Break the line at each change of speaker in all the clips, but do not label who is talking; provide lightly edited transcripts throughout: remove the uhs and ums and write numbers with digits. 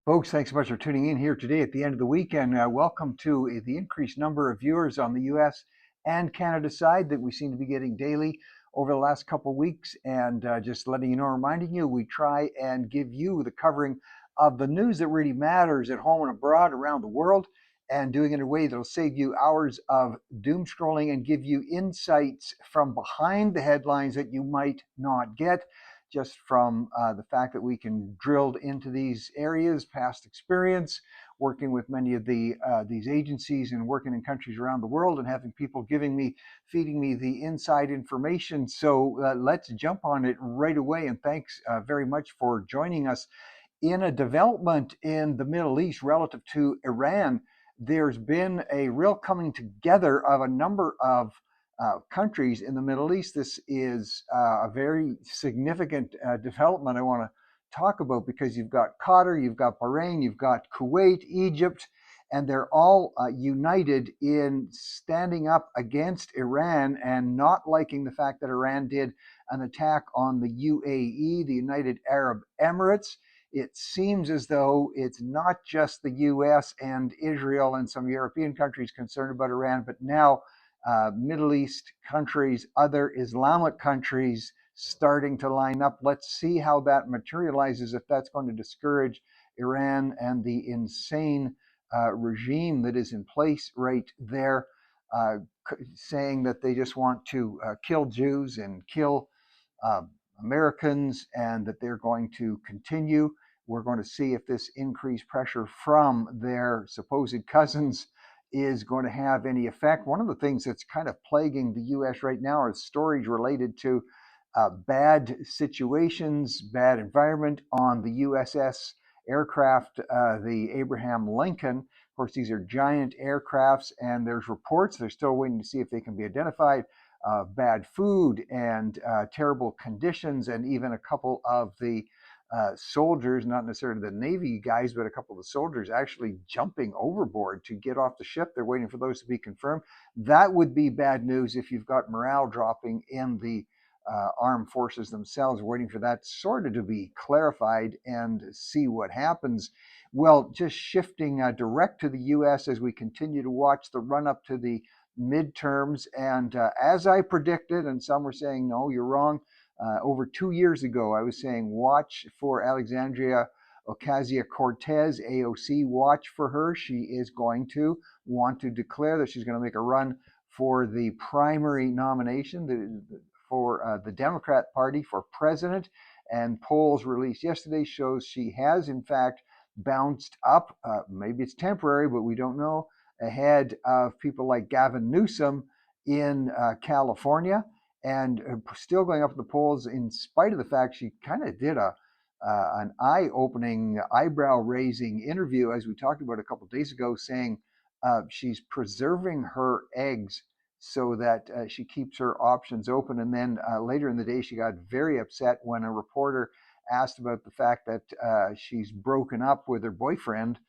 Folks, thanks so much for tuning in here today at the end of the week, and welcome to the increased number of viewers on the US and Canada side that we seem to be getting daily over the last couple of weeks. And just letting you know, reminding you, we try and give you the covering of the news that really matters at home and abroad around the world, and doing it in a way that'll save you hours of doom scrolling and give you insights from behind the headlines that you might not get just from the fact that we can drill into these areas, past experience, working with many of these agencies and working in countries around the world, and having people feeding me the inside information. So let's jump on it right away. And thanks very much for joining us. In a development in the Middle East relative to Iran, there's been a real coming together of a number of countries in the Middle East. This is a very significant development I want to talk about because you've got Qatar, you've got Bahrain, you've got Kuwait, Egypt, and they're all united in standing up against Iran and not liking the fact that Iran did an attack on the UAE, the United Arab Emirates. It seems as though it's not just the US and Israel and some European countries concerned about Iran, but now Middle East countries, other Islamic countries starting to line up. Let's see how that materializes, if that's going to discourage Iran and the insane regime that is in place right there, uh, saying that they just want to kill Jews and kill uh, Americans, and that they're going to continue. We're going to see if this increased pressure from their supposed cousins is going to have any effect. One of the things that's kind of plaguing the US right now are stories related to bad situations, bad environment on the USS aircraft, the Abraham Lincoln. Of course, these are giant aircrafts, and there's reports, they're still waiting to see if they can be identified, bad food and terrible conditions, and even a couple of the soldiers, not necessarily the Navy guys, but a couple of the soldiers actually jumping overboard to get off the ship. They're waiting for those to be confirmed. That would be bad news if you've got morale dropping in the armed forces themselves, waiting for that sort of to be clarified and see what happens. Well, just shifting direct to the US as we continue to watch the run up to the midterms. And as I predicted, and some were saying, no, you're wrong. Over 2 years ago, I was saying, watch for Alexandria Ocasio Cortez, AOC, watch for her. She is going to want to declare that she's going to make a run for the primary nomination for the Democrat Party for president. And polls released yesterday shows she has, in fact, bounced up. Maybe it's temporary, but we don't know, ahead of people like Gavin Newsom in California, and still going up in the polls in spite of the fact she kind of did an eye-opening, eyebrow-raising interview, as we talked about a couple of days ago, saying she's preserving her eggs so that she keeps her options open. And then later in the day, she got very upset when a reporter asked about the fact that she's broken up with her boyfriend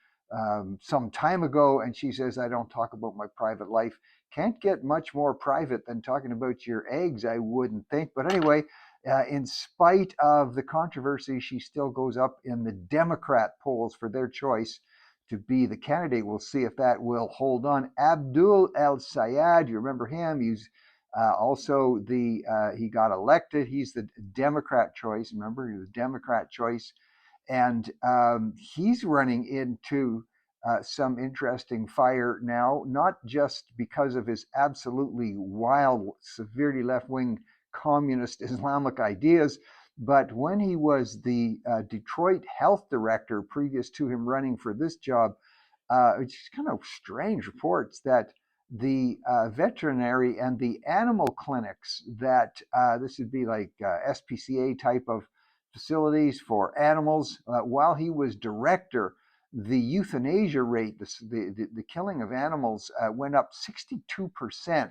some time ago, and she says, I don't talk about my private life. Can't get much more private than talking about your eggs, I wouldn't think. But anyway, in spite of the controversy, she still goes up in the Democrat polls for their choice to be the candidate. We'll see if that will hold on. Abdul El Sayed, you remember him? He's also he got elected. He's the Democrat choice. Remember, he was the Democrat choice, and he's running into some interesting fire now, not just because of his absolutely wild, severely left-wing communist Islamic ideas, but when he was the Detroit health director previous to him running for this job, it's kind of strange reports that the veterinary and the animal clinics that this would be like SPCA type of facilities for animals, while he was director, the euthanasia rate, the killing of animals, went up 62%.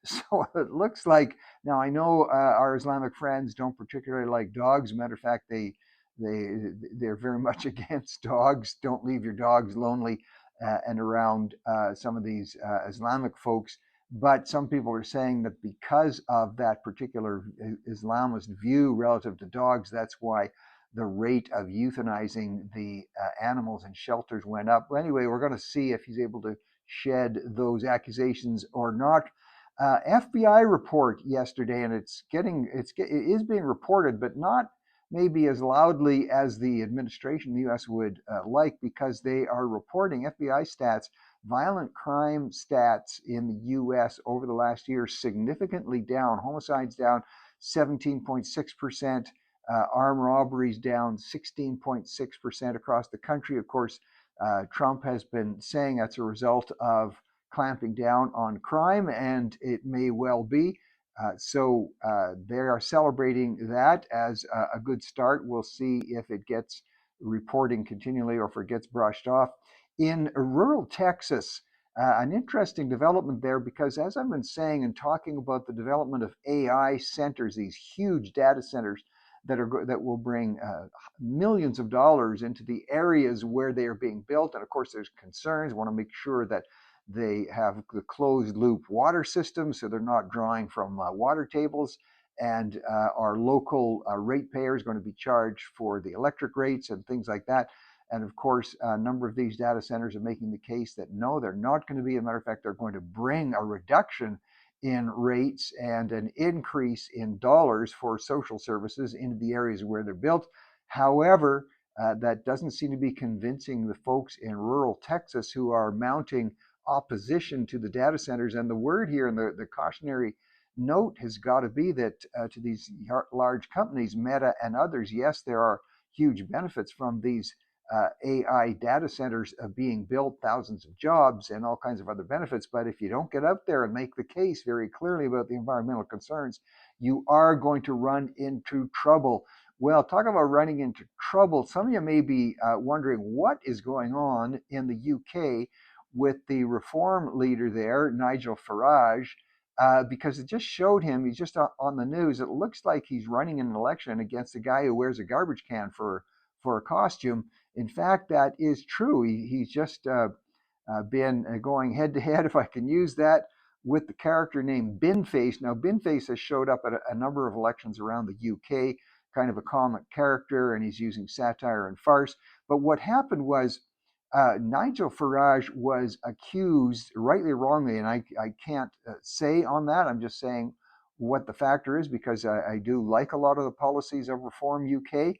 So it looks like, now I know our Islamic friends don't particularly like dogs. Matter of fact, they they're very much against dogs. Don't leave your dogs lonely and around some of these Islamic folks. But some people are saying that because of that particular Islamist view relative to dogs, that's why the rate of euthanizing the animals in shelters went up. Well, anyway, we're going to see if he's able to shed those accusations or not. FBI report yesterday, and it is being reported, but not maybe as loudly as the administration in the U.S. would like, because they are reporting FBI stats, violent crime stats in the U.S. over the last year significantly down. Homicides down 17.6%, armed robberies down 16.6% across the country. Of course, Trump has been saying that's a result of clamping down on crime, and it may well be. So they are celebrating that as a good start. We'll see if it gets reporting continually or if it gets brushed off. In rural Texas, an interesting development there, because as I've been saying and talking about the development of AI centers, these huge data centers that will bring millions of dollars into the areas where they are being built. And of course, there's concerns. Want to make sure that they have the closed loop water system, so they're not drawing from water tables. And our local ratepayers going to be charged for the electric rates and things like that. And of course, a number of these data centers are making the case that no, they're not going to be. As a matter of fact, they're going to bring a reduction in rates and an increase in dollars for social services into the areas where they're built. However, that doesn't seem to be convincing the folks in rural Texas who are mounting opposition to the data centers. And the word here in the cautionary note has got to be that to these large companies, Meta and others, yes, there are huge benefits from these AI data centers being built, thousands of jobs and all kinds of other benefits. But if you don't get out there and make the case very clearly about the environmental concerns, you are going to run into trouble. Well, talk about running into trouble. Some of you may be wondering what is going on in the UK with the reform leader there, Nigel Farage, because it just showed him, he's just on the news, it looks like he's running an election against a guy who wears a garbage can for a costume. In fact, that is true. He's just been going head to head, if I can use that, with the character named Binface. Now, Binface has showed up at a number of elections around the UK, kind of a comic character, and he's using satire and farce. But what happened was Nigel Farage was accused, rightly or wrongly, and I can't say on that. I'm just saying what the factor is, because I do like a lot of the policies of Reform UK,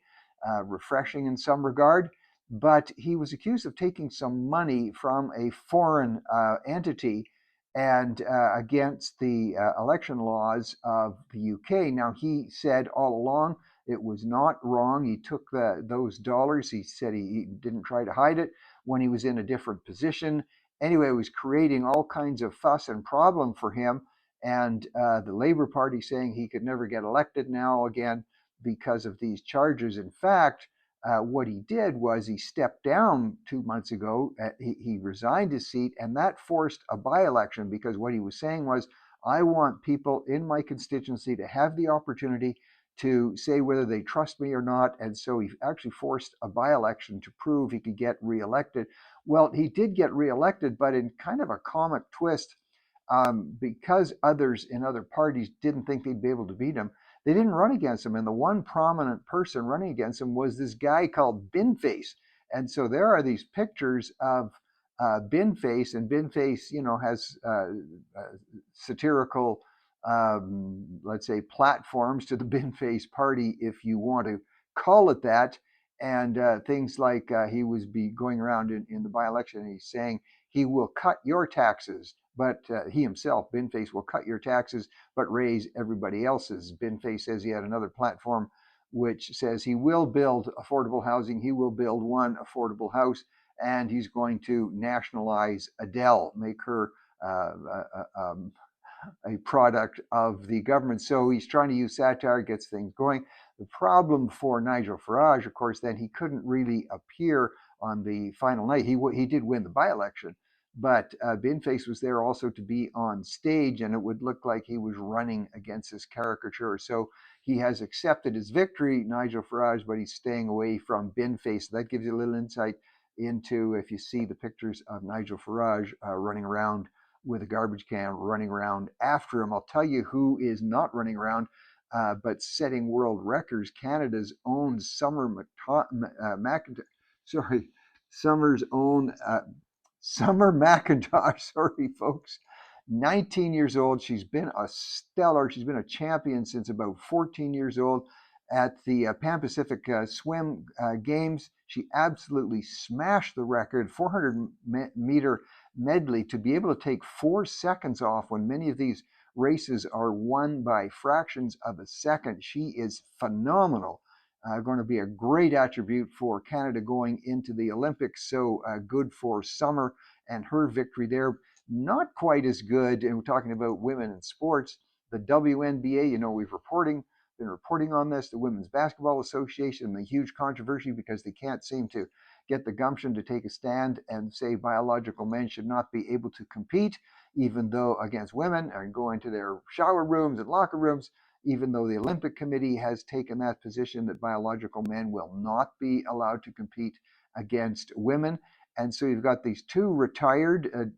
refreshing in some regard. But he was accused of taking some money from a foreign entity and against the election laws of the UK. Now, he said all along it was not wrong. He took those dollars. He said he didn't try to hide it when he was in a different position. Anyway, it was creating all kinds of fuss and problem for him. And the Labour Party saying he could never get elected now again because of these charges. In fact, what he did was he stepped down 2 months ago. He resigned his seat, and that forced a by-election, because what he was saying was, I want people in my constituency to have the opportunity to say whether they trust me or not. And so he actually forced a by-election to prove he could get reelected. Well, he did get reelected, but in kind of a comic twist, because others in other parties didn't think they'd be able to beat him. They didn't run against him. And the one prominent person running against him was this guy called Binface. And so there are these pictures of Binface, and Binface, has satirical, let's say, platforms to the Binface party, if you want to call it that. And things like he was going around in the by-election, and he's saying he will cut your taxes, but he himself, Binface, will cut your taxes, but raise everybody else's. Binface says he had another platform which says he will build affordable housing. He will build one affordable house, and he's going to nationalize Adele, make her a product of the government. So he's trying to use satire, gets things going. The problem for Nigel Farage, of course, then he couldn't really appear on the final night. He did win the by-election, but Binface was there also to be on stage, and it would look like he was running against this caricature. So he has accepted his victory, Nigel Farage, but he's staying away from Binface. So that gives you a little insight into, if you see the pictures of Nigel Farage running around with a garbage can, running around after him. I'll tell you who is not running around. but setting world records. Canada's own Summer's own Summer McIntosh, sorry folks, 19 years old. She's been a stellar, she's been a champion since about 14 years old. At the Pan Pacific Swim Games, she absolutely smashed the record, 400-meter medley, to be able to take 4 seconds off when many of these races are won by fractions of a second. She is phenomenal. Going to be a great attribute for Canada going into the Olympics. So good for Summer and her victory there. Not quite as good, and we're talking about women in sports. The WNBA, we've been reporting on this, the Women's Basketball Association, the huge controversy because they can't seem to get the gumption to take a stand and say biological men should not be able to compete, even though against women, and go into their shower rooms and locker rooms, even though the Olympic Committee has taken that position that biological men will not be allowed to compete against women. And so you've got these 2 retired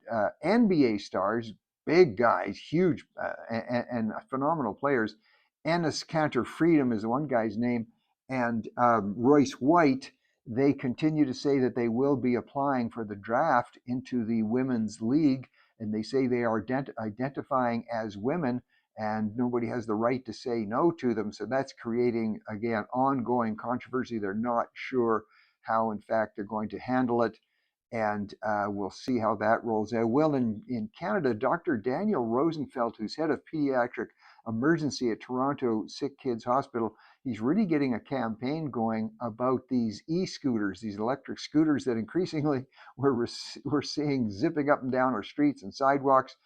NBA stars, big guys, huge and phenomenal players. Ennis Cantor Freedom is one guy's name, and Royce White. They continue to say that they will be applying for the draft into the women's league, and they say they are identifying as women, and nobody has the right to say no to them. So that's creating, again, ongoing controversy. They're not sure how, in fact, they're going to handle it, and we'll see how that rolls out. Well, in Canada, Dr. Daniel Rosenfeld, who's head of pediatric emergency at Toronto Sick Kids Hospital, he's really getting a campaign going about these e-scooters, these electric scooters that increasingly we're seeing zipping up and down our streets and sidewalks.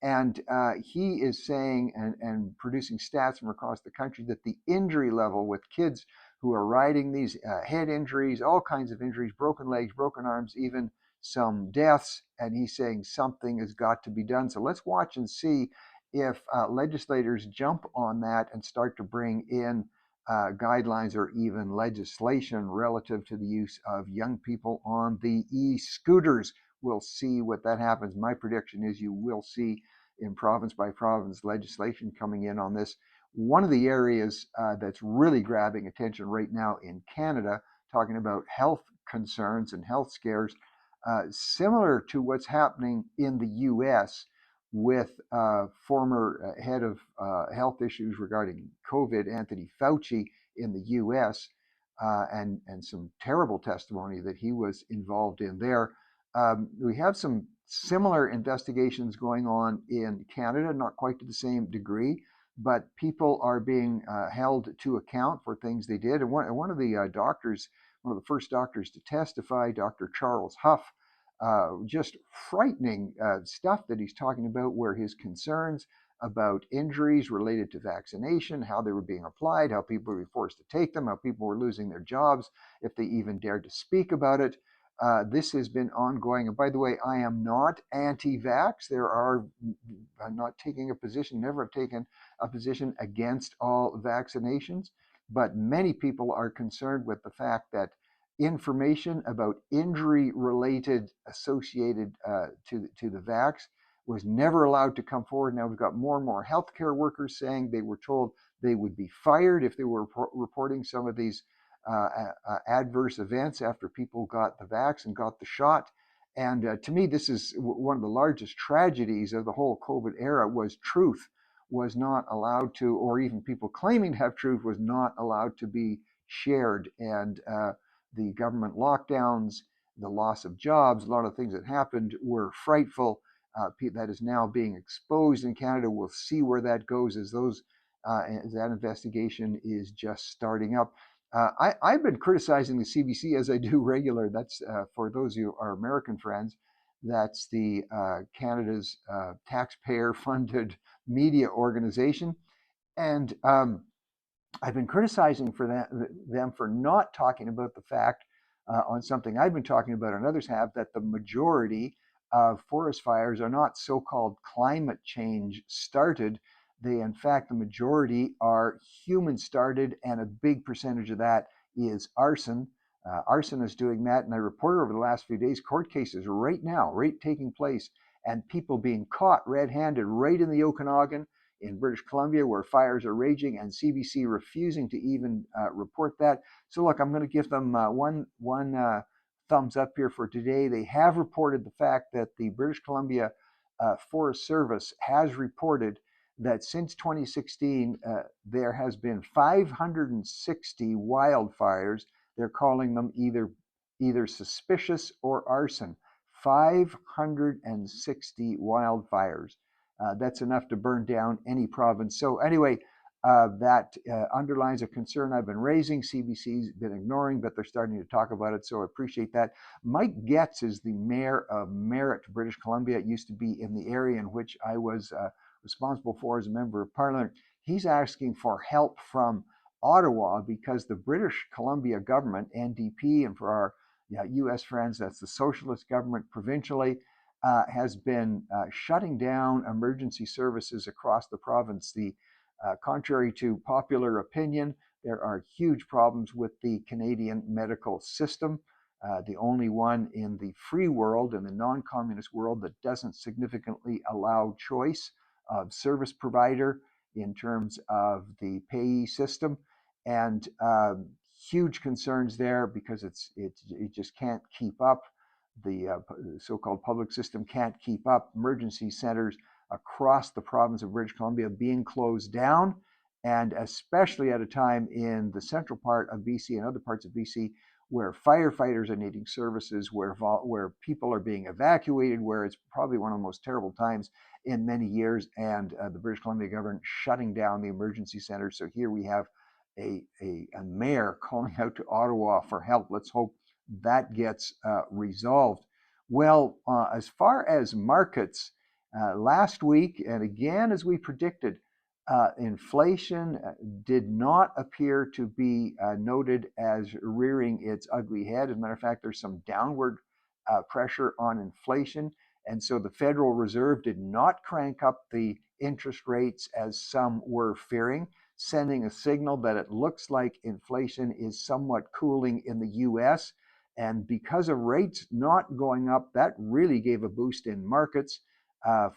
And he is saying and producing stats from across the country that the injury level with kids who are riding these head injuries, all kinds of injuries, broken legs, broken arms, even some deaths. And he's saying something has got to be done. So let's watch and see if legislators jump on that and start to bring in guidelines or even legislation relative to the use of young people on the e-scooters. We'll see what that happens. My prediction is you will see in province by province legislation coming in on this. One of the areas that's really grabbing attention right now in Canada, talking about health concerns and health scares, similar to what's happening in the U.S. with former head of health issues regarding COVID, Anthony Fauci, in the U.S., and some terrible testimony that he was involved in there. We have some similar investigations going on in Canada, not quite to the same degree, but people are being held to account for things they did. And one of the doctors, one of the first doctors to testify, Dr. Charles Huff, just frightening stuff that he's talking about, where his concerns about injuries related to vaccination, how they were being applied, how people were forced to take them, how people were losing their jobs if they even dared to speak about it. This has been ongoing. And by the way, I am not anti-vax. I'm not taking a position, never have taken a position against all vaccinations, but many people are concerned with the fact that information about injury related associated to the vax was never allowed to come forward. Now we've got more and more healthcare workers saying they were told they would be fired if they were reporting some of these adverse events after people got the vax and got the shot. And to me, this is one of the largest tragedies of the whole COVID era. Was truth was not allowed to, or even people claiming to have truth was not allowed to be shared. And the government lockdowns, the loss of jobs, a lot of things that happened were frightful. That is now being exposed in Canada. We'll see where that goes as that investigation is just starting up. I've been criticizing the CBC, as I do regular. That's for those of you our American friends. That's the Canada's taxpayer-funded media organization, and I've been criticizing them for not talking about the fact on something I've been talking about and others have, that the majority of forest fires are not so-called climate change started. They, in fact, the majority are human started, and a big percentage of that is arson. Arson is doing that, and I reported over the last few days court cases right now, taking place, and people being caught red-handed right in the Okanagan, in British Columbia where fires are raging, and CBC refusing to even report that. So look, I'm going to give them one thumbs up here for today. They have reported the fact that the British Columbia Forest Service has reported that since 2016, there has been 560 wildfires. They're calling them either suspicious or arson. 560 wildfires. That's enough to burn down any province. So anyway, that underlines a concern I've been raising. CBC's been ignoring, but they're starting to talk about it, so I appreciate that. Mike Getz is the mayor of Merritt, British Columbia. It used to be in the area in which I was responsible for as a member of parliament. He's asking for help from Ottawa because the British Columbia government, NDP, and for our U.S. friends, that's the socialist government provincially, has been shutting down emergency services across the province. Contrary to popular opinion, there are huge problems with the Canadian medical system. The only one in the free world, in the non-communist world, that doesn't significantly allow choice of service provider in terms of the payee system, and huge concerns there because it just can't keep up. The so-called public system can't keep up. Emergency centers across the province of British Columbia being closed down, and especially at a time in the central part of BC and other parts of BC where firefighters are needing services, where people are being evacuated, where it's probably one of the most terrible times in many years, and the British Columbia government shutting down the emergency centers. So here we have a mayor calling out to Ottawa for help. Let's hope that gets resolved. Well, as far as markets, last week, and again as we predicted, inflation did not appear to be noted as rearing its ugly head. As a matter of fact, there's some downward pressure on inflation. And so the Federal Reserve did not crank up the interest rates as some were fearing, sending a signal that it looks like inflation is somewhat cooling in the US. And because of rates not going up, that really gave a boost in markets.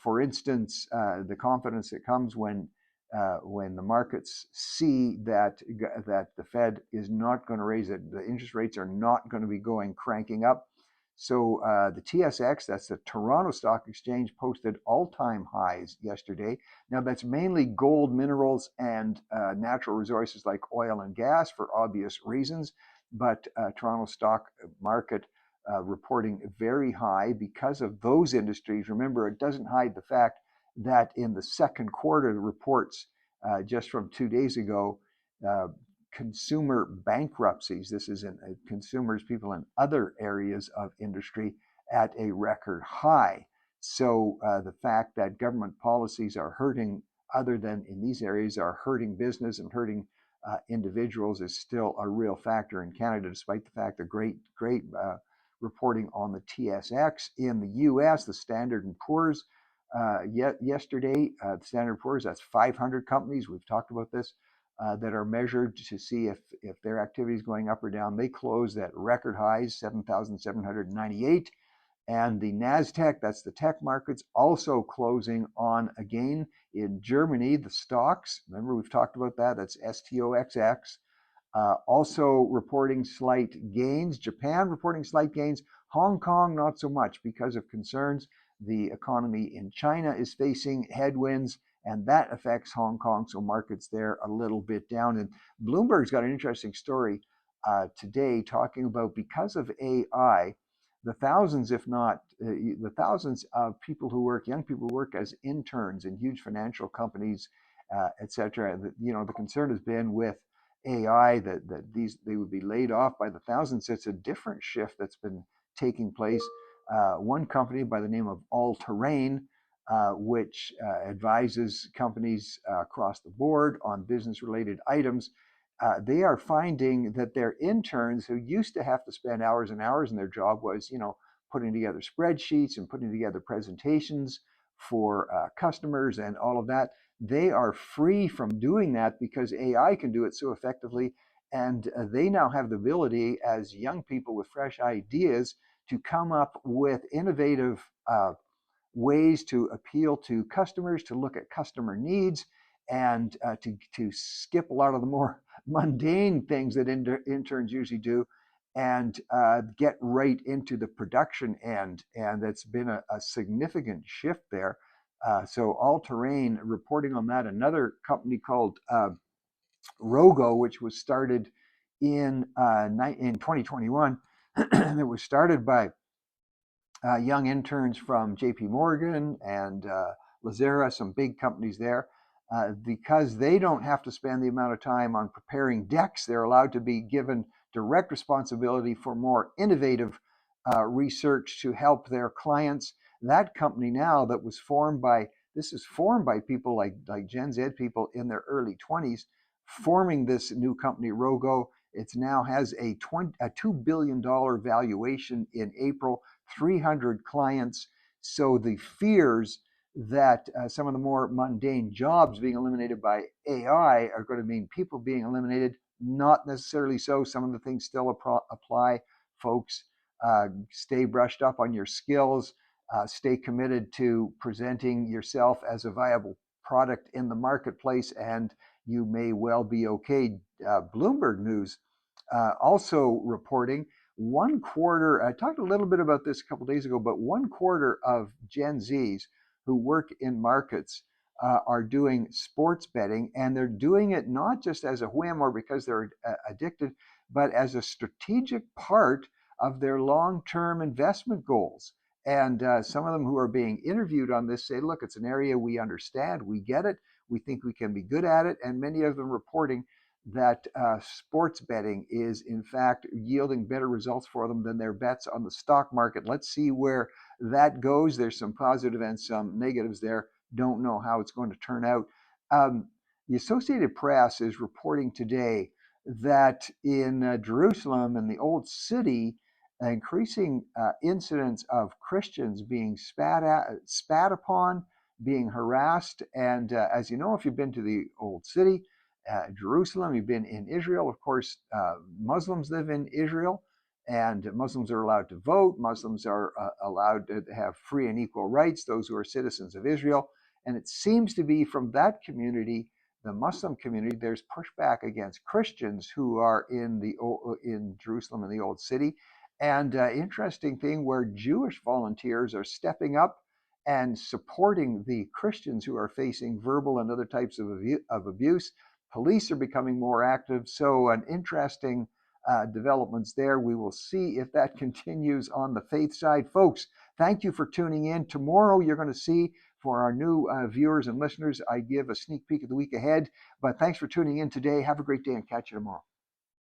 For instance, the confidence that comes when the markets see that the Fed is not going to raise it, the interest rates are not going to be cranking up. So the TSX, that's the Toronto Stock Exchange, posted all-time highs yesterday. Now that's mainly gold, minerals, and natural resources like oil and gas for obvious reasons. But Toronto stock market reporting very high because of those industries. Remember, it doesn't hide the fact that in the second quarter, the reports just from 2 days ago, consumer bankruptcies, this is in consumers, people in other areas of industry, at a record high. So the fact that government policies are hurting, other than in these areas, are hurting business and hurting individuals is still a real factor in Canada, despite the fact that great reporting on the TSX. In the US, the Standard & Poor's yesterday, the Standard & Poor's, that's 500 companies, we've talked about this, that are measured to see if their activity is going up or down. They closed at record highs, 7,798. And the NASDAQ, that's the tech markets, also closing on a gain. In Germany, the stocks, remember we've talked about that, that's STOXX, also reporting slight gains. Japan reporting slight gains. Hong Kong, not so much because of concerns. The economy in China is facing headwinds, and that affects Hong Kong, so markets there a little bit down. And Bloomberg's got an interesting story today talking about, because of AI, the thousands, if not the thousands of people who work, young people who work as interns in huge financial companies, etc. The concern has been with AI that they would be laid off by the thousands. It's a different shift that's been taking place. One company by the name of All Terrain, which advises companies across the board on business-related items, they are finding that their interns, who used to have to spend hours and hours, and their job was, putting together spreadsheets and putting together presentations for customers and all of that, they are free from doing that because AI can do it so effectively. And they now have the ability, as young people with fresh ideas, to come up with innovative ways to appeal to customers, to look at customer needs, and to skip a lot of the more mundane things that interns usually do, and get right into the production end. And that's been a significant shift there. So All Terrain reporting on that. Another company called Rogo, which was started in 2021, that was started by young interns from JP Morgan and Lazera, some big companies there. Because they don't have to spend the amount of time on preparing decks, they're allowed to be given direct responsibility for more innovative research to help their clients. That company now that was formed by, this is formed by people like Gen Z people in their early 20s, forming this new company, Rogo. It now has a $2 billion valuation in April, 300 clients. So the fears that some of the more mundane jobs being eliminated by AI are going to mean people being eliminated. Not necessarily so. Some of the things still apply, folks. Stay brushed up on your skills. Stay committed to presenting yourself as a viable product in the marketplace, and you may well be okay. Bloomberg News also reporting 1/4. I talked a little bit about this a couple days ago, but 1/4 of Gen Zs who work in markets are doing sports betting, and they're doing it not just as a whim or because they're addicted, but as a strategic part of their long-term investment goals. And some of them who are being interviewed on this say, look, it's an area we understand, we get it, we think we can be good at it. And many of them reporting that sports betting is in fact yielding better results for them than their bets on the stock market. Let's see where that goes. There's some positive and some negatives there. Don't know how it's going to turn out. The Associated Press is reporting today that in Jerusalem, in the Old City, increasing incidents of Christians being spat upon, being harassed. And as you know, if you've been to the Old City, Jerusalem, you've been in Israel, of course, Muslims live in Israel, and Muslims are allowed to vote. Muslims are allowed to have free and equal rights, those who are citizens of Israel. And it seems to be from that community, the Muslim community, there's pushback against Christians who are in Jerusalem in the Old City. And interesting thing where Jewish volunteers are stepping up and supporting the Christians who are facing verbal and other types of abuse. Police are becoming more active. So an interesting developments there. We will see if that continues on the faith side. Folks, thank you for tuning in. Tomorrow you're going to see, for our new viewers and listeners, I give a sneak peek of the week ahead. But thanks for tuning in today. Have a great day and catch you tomorrow.